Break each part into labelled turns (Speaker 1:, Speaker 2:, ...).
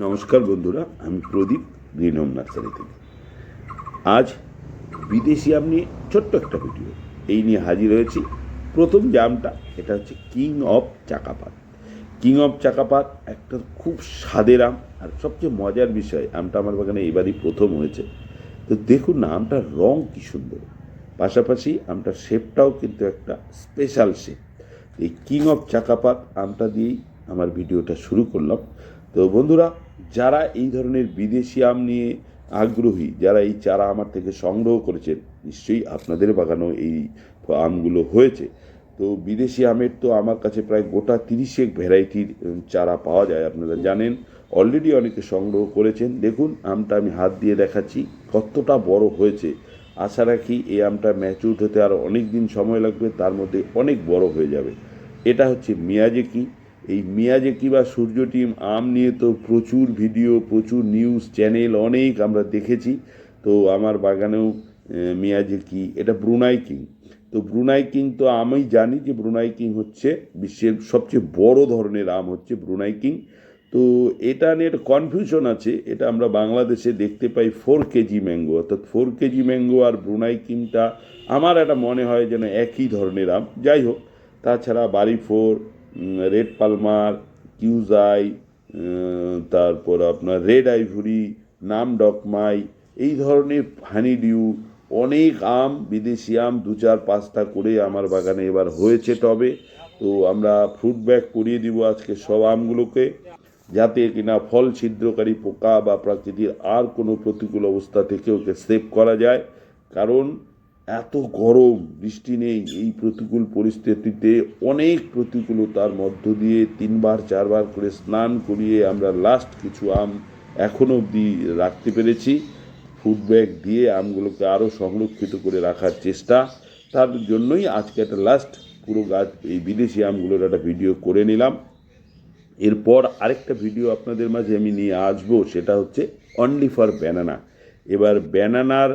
Speaker 1: নমস্কার বন্ধুরা, আমি প্রদীপ গ্রিন হোম নার্সারি থেকে। আজ বিদেশি আম নিয়ে ছোট্ট একটা ভিডিও এই নিয়ে হাজির হয়েছি। প্রথম যে আমটা, এটা হচ্ছে কিং অফ চাকাপাত। কিং অফ চাকাপাত একটা খুব স্বাদের আম, আর সবচেয়ে মজার বিষয়, আমটা আমার বাগানে এবারই প্রথম হয়েছে। তো দেখুন না, আমটার রং কী সুন্দর, পাশাপাশি আমটার শেপটাও কিন্তু একটা স্পেশাল শেপ। এই কিং অফ চাকাপাত আমটা দিয়েই আমার ভিডিওটা শুরু করলাম। তো বন্ধুরা, যারা এই ধরনের বিদেশি আম নিয়ে আগ্রহী, যারা এই চারা আমার থেকে সংগ্রহ করেছেন, নিশ্চয়ই আপনাদের বাগানেও এই আমগুলো হয়েছে। তো বিদেশি আমের তো আমার কাছে প্রায় গোটা 30 ভ্যারাইটির চারা পাওয়া যায়, আপনারা জানেন। অলরেডি অনেকে সংগ্রহ করেছেন। দেখুন, আমটা আমি হাত দিয়ে দেখাচ্ছি কতটা বড় হয়েছে। আশা রাখি এই আমটা ম্যাচিউর হতে আরও অনেক দিন সময় লাগবে, তার মধ্যে অনেক বড় হয়ে যাবে। এটা হচ্ছে মিয়াজাকি। এই মিয়াজাকি বা সূর্যটিম আম নিয়ে তো প্রচুর ভিডিও, প্রচুর নিউজ চ্যানেল অনেক আমরা দেখেছি। তো আমার বাগানেও মিয়াজাকি, এটা ব্রুনাই কিং। তো ব্রুনাই কিং তো আমি জানি যে ব্রুনাই কিং হচ্ছে বিশ্বের সবচেয়ে বড় ধরনের আম হচ্ছে ব্রুনাই কিং। তো এটা নিয়ে একটা কনফিউশন আছে। এটা আমরা বাংলাদেশে দেখতে পাই 4 কেজি ম্যাঙ্গো, অর্থাৎ 4 কেজি ম্যাঙ্গো আর ব্রুনাই কিংটা আমার একটা মনে হয় যেন একই ধরনের আম। যাই হোক, তাছাড়া বাড়ি ফোর, রেড পালমার, কিউজাই, তারপর আপনার রেড আইভরি, নাম ডকমাই, এই ধরনের হানিডিউ, অনেক আম, বিদেশি আম 2-4-5টা করে আমার বাগানে এবার হয়েছে টবে। তো আমরা ফ্রুট ব্যাগ করিয়ে দিব আজকে সব আমগুলোকে, যাতে কিনা ফল ছিদ্রকারী পোকা বা প্রকৃতির আর কোনো প্রতিকূল অবস্থা থেকে ওকে সেভ করা যায়। কারণ এত গরম, বৃষ্টি নেই, এই প্রতিকূল পরিস্থিতিতে অনেক প্রতিকূলতার মধ্য দিয়ে 3-4বার করে স্নান করিয়ে আমরা লাস্ট কিছু আম এখনও অবধি রাখতে পেরেছি। ফুড ব্যাগ দিয়ে আমগুলোকে আরও সংরক্ষিত করে রাখার চেষ্টা, তার জন্যই আজকে একটা লাস্ট পুরো গাছ এই বিদেশি আমগুলোর একটা ভিডিও করে নিলাম। এরপর আরেকটা ভিডিও আপনাদের মাঝে আমি নিয়ে আসবো, সেটা হচ্ছে অনলি ফর ব্যানানা। এবার ব্যানানার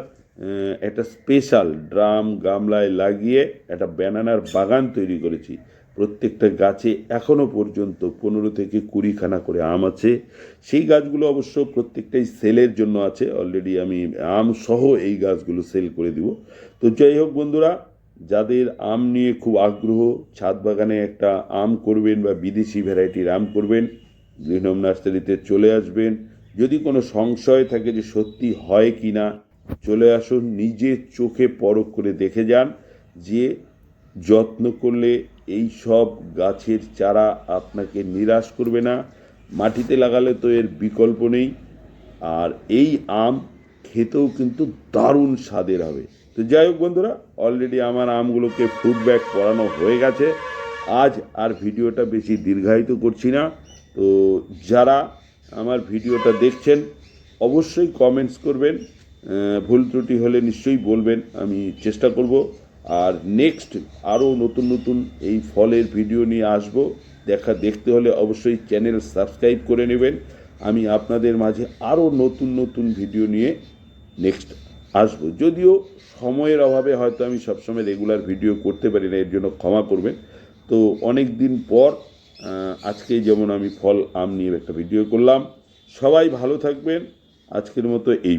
Speaker 1: একটা স্পেশাল ড্রাম গামলায় লাগিয়ে একটা ব্যানানার বাগান তৈরি করেছি। প্রত্যেকটা গাছে এখনও পর্যন্ত 15 থেকে 20খানা করে আম আছে। সেই গাছগুলো অবশ্য প্রত্যেকটাই সেলের জন্য আছে, অলরেডি আমি আম সহ এই গাছগুলো সেল করে দিব। তো যাই হোক বন্ধুরা, যাদের আম নিয়ে খুব আগ্রহ, ছাদ বাগানে একটা আম করবেন বা বিদেশি ভ্যারাইটির আম করবেন, গ্রিন হোম নার্সারিতে চলে আসবেন। যদি কোনো সংশয় থাকে যে সত্যি হয় কি না, চলে আসুন, নিজে চোখে পরখ করে দেখে যান যে যত্ন করলে এই সব গাছের চারা আপনাকে নিরাশ করবে না। মাটিতে লাগালে তো এর বিকল্প নেই। আর এই আম খেতেও কিন্তু দারুণ স্বাদের হবে। তো যাই হোক বন্ধুরা, অলরেডি আমার আমগুলোকে ফ্রুট ব্যাগ করানো হয়ে গেছে। আজ আর ভিডিওটা বেশি দীর্ঘায়িত করছি না। তো যারা আমার ভিডিওটা দেখছেন, অবশ্যই কমেন্টস করবেন, ভুল ত্রুটি হলে নিশ্চয়ই বলবেন, আমি চেষ্টা করব। আর নেক্সট আরও নতুন নতুন এই ফলের ভিডিও নিয়ে আসব। দেখতে হলে অবশ্যই চ্যানেল সাবস্ক্রাইব করে নেবেন। আমি আপনাদের মাঝে আরও নতুন নতুন ভিডিও নিয়ে নেক্সট আসবো। যদিও সময়ের অভাবে হয়তো আমি সবসময় রেগুলার ভিডিও করতে পারি না, এর জন্য ক্ষমা করবেন। তো অনেক দিন পর আজকে যেমন আমি ফল আম নিয়ে একটা ভিডিও করলাম। সবাই ভালো থাকবেন। আজকের মতো এই